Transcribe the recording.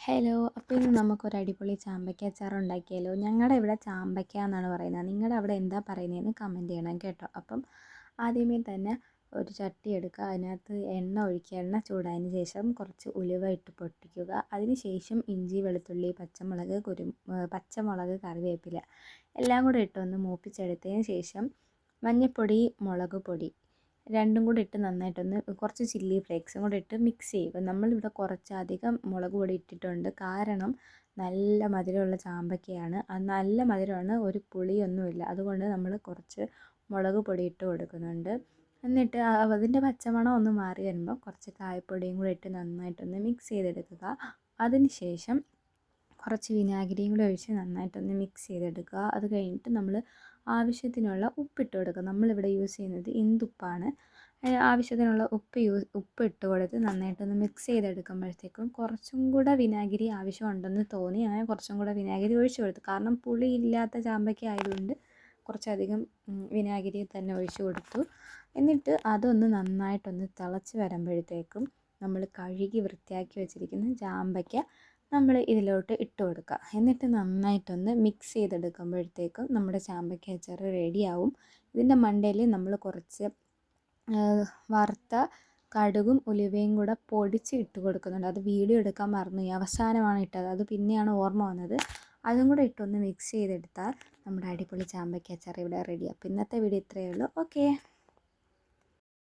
Hello, അപ്പോൾ ഇന്ന് നമുക്കൊരു അടിപൊളി ചാമ്പയ്ക്ക അച്ചാർ ഉണ്ടാക്കിയാലോ? ഞങ്ങളുടെ ഇവിടെ ചാമ്പയ്ക്ക എന്നാണ് പറയുന്നത്. നിങ്ങളുടെ അവിടെ എന്താ പറയുന്നതെന്ന് കമൻറ്റ് ചെയ്യണം കേട്ടോ. അപ്പം ആദ്യമേ തന്നെ ഒരു ചട്ടി എടുക്കുക, അതിനകത്ത് എണ്ണ ഒഴിക്കുക. എണ്ണ ചൂടായതിന് ശേഷം കുറച്ച് ഉലുവ ഇട്ട് പൊട്ടിക്കുക. അതിന് ശേഷം ഇഞ്ചി, വെളുത്തുള്ളി, പച്ചമുളക്, കറിവേപ്പില എല്ലാം കൂടെ ഇട്ടൊന്ന് മൂപ്പിച്ചെടുത്തതിന് ശേഷം മഞ്ഞൾപ്പൊടി, മുളക് പൊടി രണ്ടും കൂടി ഇട്ട് നന്നായിട്ടൊന്ന് കുറച്ച് ചില്ലി ഫ്ലേക്സും കൂടി ഇട്ട് മിക്സ് ചെയ്യുക. നമ്മളിവിടെ കുറച്ചധികം മുളക് പൊടി ഇട്ടിട്ടുണ്ട്, കാരണം നല്ല മധുരമുള്ള ചാമ്പയ്ക്കയാണ്. അത് നല്ല മധുരമാണ്, ഒരു പുളിയൊന്നുമില്ല. അതുകൊണ്ട് നമ്മൾ കുറച്ച് മുളക് പൊടി ഇട്ട് കൊടുക്കുന്നുണ്ട്. എന്നിട്ട് അതിൻ്റെ പച്ചമണം ഒന്ന് മാറി വരുമ്പോൾ കുറച്ച് കായപ്പൊടിയും കൂടി ഇട്ട് നന്നായിട്ടൊന്ന് മിക്സ് ചെയ്തെടുക്കുക. അതിന് ശേഷം കുറച്ച് വിനാഗിരിയും കൂടി ഒഴിച്ച് നന്നായിട്ടൊന്ന് മിക്സ് ചെയ്തെടുക്കുക. അത് കഴിഞ്ഞിട്ട് നമ്മൾ ആവശ്യത്തിനുള്ള ഉപ്പിട്ട് കൊടുക്കുക. നമ്മളിവിടെ യൂസ് ചെയ്യുന്നത് ഇന്ദുപ്പാണ്. ആവശ്യത്തിനുള്ള ഉപ്പ് ഇട്ട് കൊടുത്ത് നന്നായിട്ടൊന്ന് മിക്സ് ചെയ്തെടുക്കുമ്പോഴത്തേക്കും കുറച്ചും കൂടെ വിനാഗിരി ആവശ്യമുണ്ടെന്ന് തോന്നി. അങ്ങനെ കുറച്ചും കൂടെ വിനാഗിരി ഒഴിച്ച് കൊടുത്തു. കാരണം പുളിയില്ലാത്ത ചാമ്പയ്ക്ക ആയതുകൊണ്ട് കുറച്ചധികം വിനാഗിരി തന്നെ ഒഴിച്ച് കൊടുത്തു. എന്നിട്ട് അതൊന്ന് നന്നായിട്ടൊന്ന് തിളച്ച് വരുമ്പോഴത്തേക്കും നമ്മൾ കഴുകി വൃത്തിയാക്കി വെച്ചിരിക്കുന്ന ചാമ്പയ്ക്ക നമ്മൾ ഇതിലോട്ട് ഇട്ട് കൊടുക്കുക. എന്നിട്ട് നന്നായിട്ടൊന്ന് മിക്സ് ചെയ്തെടുക്കുമ്പോഴത്തേക്കും നമ്മുടെ ചാമ്പയ്ക്ക അച്ചാർ റെഡിയാവും. ഇതിൻ്റെ മണ്ടയിൽ നമ്മൾ കുറച്ച് വറുത്ത കടുകും ഉലുവയും കൂടെ പൊടിച്ച് ഇട്ട് കൊടുക്കുന്നുണ്ട്. അത് വീഡിയോ എടുക്കാൻ മറന്നുപോയി, അവസാനമാണ് ഇട്ടത്. അത് പിന്നെയാണ് ഓർമ്മ വന്നത്. അതും കൂടെ ഇട്ടൊന്ന് മിക്സ് ചെയ്തെടുത്താൽ നമ്മുടെ അടിപൊളി ചാമ്പയ്ക്ക അച്ചാർ ഇവിടെ റെഡിയാണ്. അപ്പോൾ ഇന്നത്തെ വീഡിയോ ഇത്രയേ ഉള്ളൂ. ഓക്കേ.